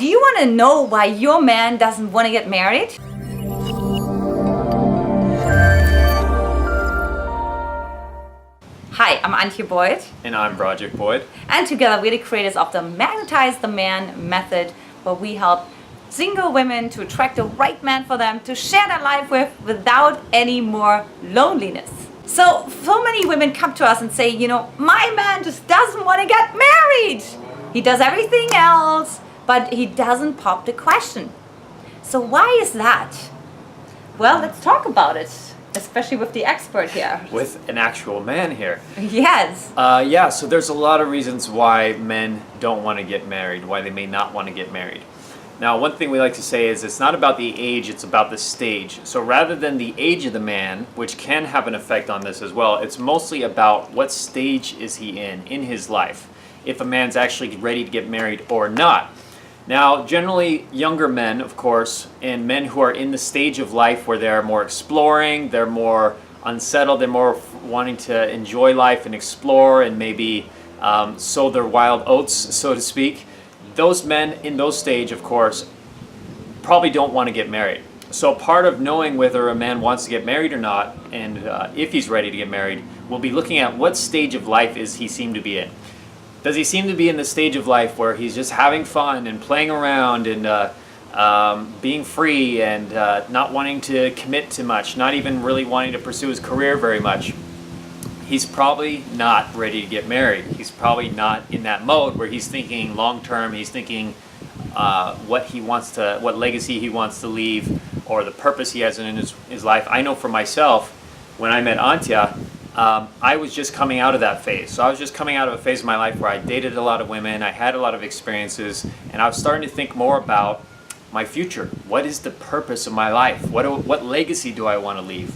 Do you want to know why your man doesn't want to get married? Hi, I'm Antia Boyd. And I'm Brody Boyd. And together we're the creators of the Magnetize the Man method, where we help single women to attract the right man for them to share their life with without any more loneliness. So many women come to us and say, my man just doesn't want to get married. He does everything else, but he doesn't pop the question. So why is that? Well, let's talk about it, especially with the expert here. With an actual man here. Yes. So there's a lot of reasons why men don't want to get married, why they may not want to get married. Now, one thing we like to say is it's not about the age, it's about the stage. So rather than the age of the man, which can have an effect on this as well, it's mostly about what stage is he in his life, if a man's actually ready to get married or not. Now, generally, younger men, of course, and men who are in the stage of life where they're more exploring, they're more unsettled, they're more wanting to enjoy life and explore and maybe sow their wild oats, so to speak. Those men in those stage, of course, probably don't want to get married. So part of knowing whether a man wants to get married or not, and if he's ready to get married, we'll be looking at what stage of life is he seem to be in. Does he seem to be in the stage of life where he's just having fun and playing around and being free and not wanting to commit too much, not even really wanting to pursue his career very much? He's probably not ready to get married. He's probably not in that mode where he's thinking long term. He's thinking what legacy he wants to leave, or the purpose he has in his life. I know for myself, when I met Antia, I was just coming out of that phase. So I was just coming out of a phase of my life where I dated a lot of women, I had a lot of experiences, and I was starting to think more about my future. What is the purpose of my life? What legacy do I want to leave?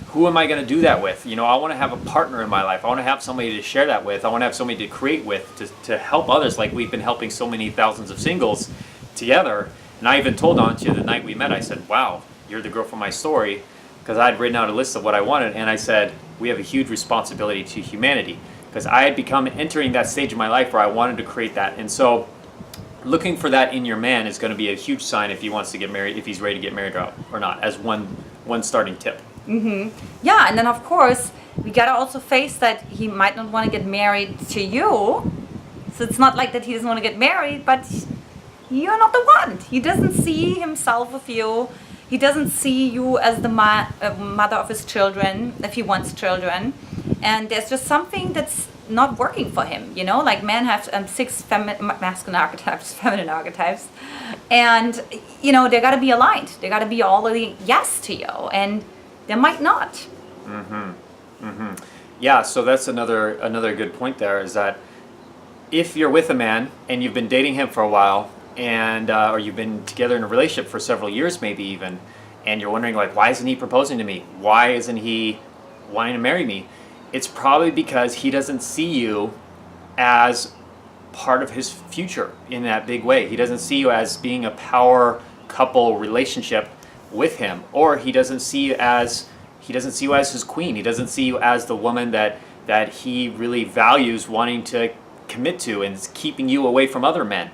Who am I going to do that with? I want to have a partner in my life. I want to have somebody to share that with. I want to have somebody to create with, to help others, like we've been helping so many thousands of singles together. And I even told Antia the night we met, I said, wow, you're the girl from my story, because I had written out a list of what I wanted, and I said, we have a huge responsibility to humanity, because I had become entering that stage of my life where I wanted to create that. And so looking for that in your man is going to be a huge sign if he wants to get married, if he's ready to get married or not, as one starting tip. Yeah, and then of course we gotta also face that he might not want to get married to you. So it's not like that he doesn't want to get married, but you're not the one. He doesn't see himself with you. He doesn't see you as the mother of his children, if he wants children. And there's just something that's not working for him. Like men have 6 masculine archetypes, feminine archetypes, and they gotta be aligned. They gotta be all the yes to you, and they might not. Yeah, so that's another good point there, is that if you're with a man and you've been dating him for a while, and or you've been together in a relationship for several years maybe even, and you're wondering, like, why isn't he proposing to me? Why isn't he wanting to marry me? It's probably because he doesn't see you as part of his future in that big way. He doesn't see you as being a power couple relationship with him, or he doesn't see you as his queen. He doesn't see you as the woman that he really values wanting to commit to, and is keeping you away from other men.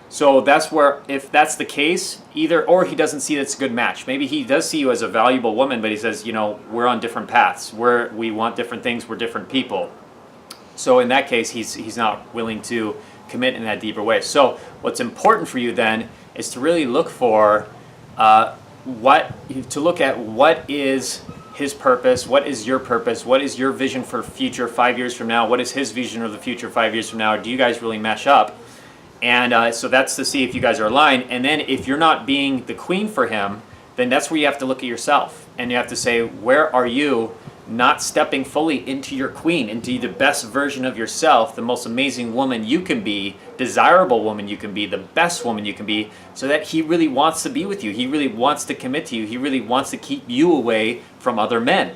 So that's where, if that's the case, or he doesn't see that's a good match. Maybe he does see you as a valuable woman, but he says, we're on different paths. We want different things. We're different people. So in that case, he's not willing to commit in that deeper way. So what's important for you then is to really look for what is his purpose, what is your purpose, what is your vision for future 5 years from now, what is his vision of the future 5 years from now, do you guys really mesh up? And so that's to see if you guys are aligned. And then if you're not being the queen for him, then that's where you have to look at yourself, and you have to say, where are you not stepping fully into your queen, into the best version of yourself, the most amazing woman you can be, desirable woman you can be, the best woman you can be, so that he really wants to be with you. He really wants to commit to you. He really wants to keep you away from other men.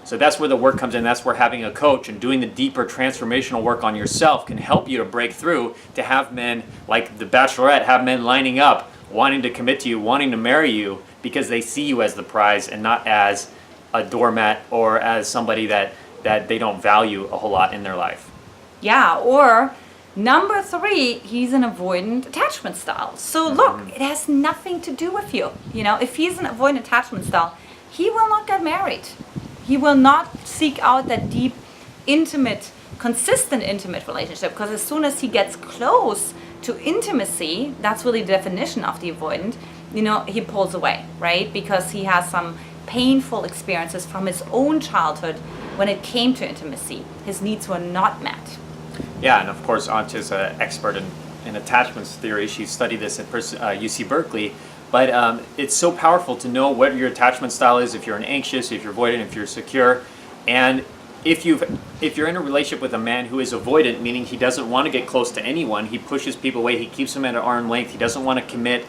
So that's where the work comes in. That's where having a coach and doing the deeper transformational work on yourself can help you to break through, to have men like the Bachelorette, have men lining up, wanting to commit to you, wanting to marry you, because they see you as the prize and not as a doormat or as somebody that they don't value a whole lot in their life. Yeah, or Number 3, he's an avoidant attachment style. So look, it has nothing to do with you. You know, if he's an avoidant attachment style, he will not get married. He will not seek out that deep, intimate, consistent intimate relationship, because as soon as he gets close to intimacy, that's really the definition of the avoidant, you know, he pulls away, right? Because he has some painful experiences from his own childhood when it came to intimacy. His needs were not met. Yeah, and of course, Antia's an expert in attachments theory. She studied this at UC Berkeley. But it's so powerful to know what your attachment style is, if you're an anxious, if you're avoidant, if you're secure. And if you're in a relationship with a man who is avoidant, meaning he doesn't want to get close to anyone, he pushes people away, he keeps them at an arm's length, he doesn't want to commit,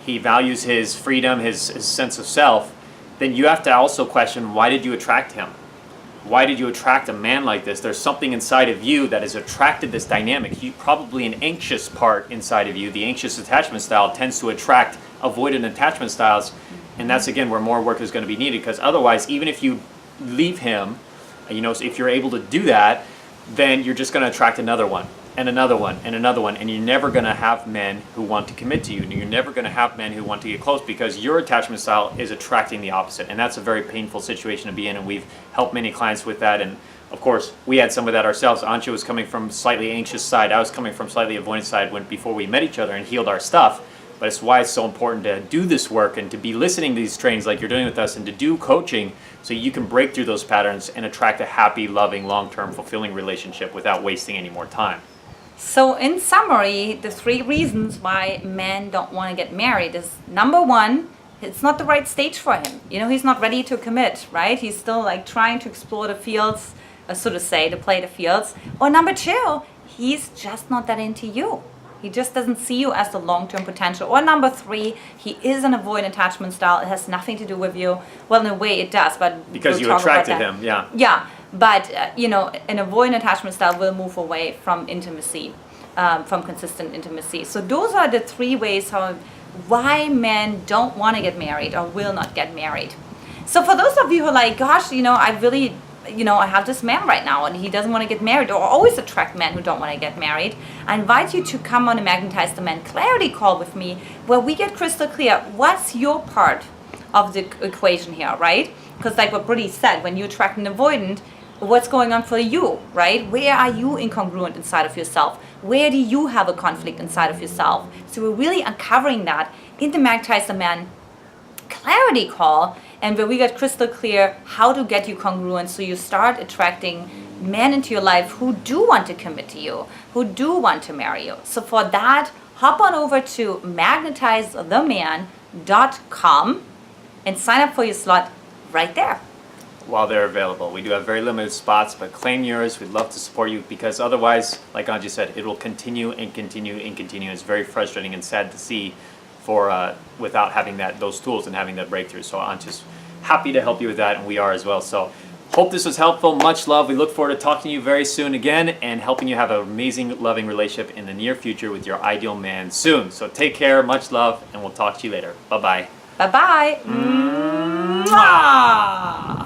he values his freedom, his sense of self, then you have to also question, why did you attract him? Why did you attract a man like this? There's something inside of you that has attracted this dynamic. You probably an anxious part inside of you. The anxious attachment style tends to attract avoidant attachment styles, and that's again where more work is going to be needed, because otherwise, even if you leave him, you know, if you're able to do that, then you're just going to attract another one and another one and another one, and you're never going to have men who want to commit to you, and you're never going to have men who want to get close, because your attachment style is attracting the opposite, and that's a very painful situation to be in, and we've helped many clients with that. And of course, we had some of that ourselves. Antia was coming from slightly anxious side, I was coming from slightly avoidant side before we met each other and healed our stuff. But it's why it's so important to do this work and to be listening to these trainings like you're doing with us, and to do coaching so you can break through those patterns and attract a happy, loving, long-term, fulfilling relationship without wasting any more time. So in summary, the 3 reasons why men don't want to get married is, number 1, it's not the right stage for him. You know, he's not ready to commit, right? He's still like trying to explore the fields, so to say, to play the fields. Or number 2, he's just not that into you. He just doesn't see you as the long-term potential. Or number 3, he is an avoidant attachment style. It has nothing to do with you. Well, in a way it does, but because we'll you attracted him, yeah. Yeah, but you know, an avoidant attachment style will move away from intimacy, from consistent intimacy. So those are the 3 ways why men don't want to get married or will not get married. So for those of you who are like, gosh, you know, I really, you know, I have this man right now and he doesn't want to get married, or always attract men who don't want to get married, I invite you to come on a Magnetize the Man clarity call with me, where we get crystal clear what's your part of the equation here, right? Because like what Brody said, when you attract an avoidant, what's going on for you, right? Where are you incongruent inside of yourself? Where do you have a conflict inside of yourself? So we're really uncovering that in the Magnetize the Man clarity call, and where we get crystal clear how to get you congruent, so you start attracting men into your life who do want to commit to you, who do want to marry you. So for that, hop on over to magnetizetheman.com and sign up for your slot right there. While they're available. We do have very limited spots, but claim yours. We'd love to support you, because otherwise, like Antia said, it will continue and continue and continue. It's very frustrating and sad to see without having those tools and having that breakthrough. So I'm just happy to help you with that, and we are as well. So hope this was helpful. Much love. We look forward to talking to you very soon again and helping you have an amazing, loving relationship in the near future with your ideal man soon. So take care, much love, and we'll talk to you later. Bye-bye. Bye-bye. Mwah!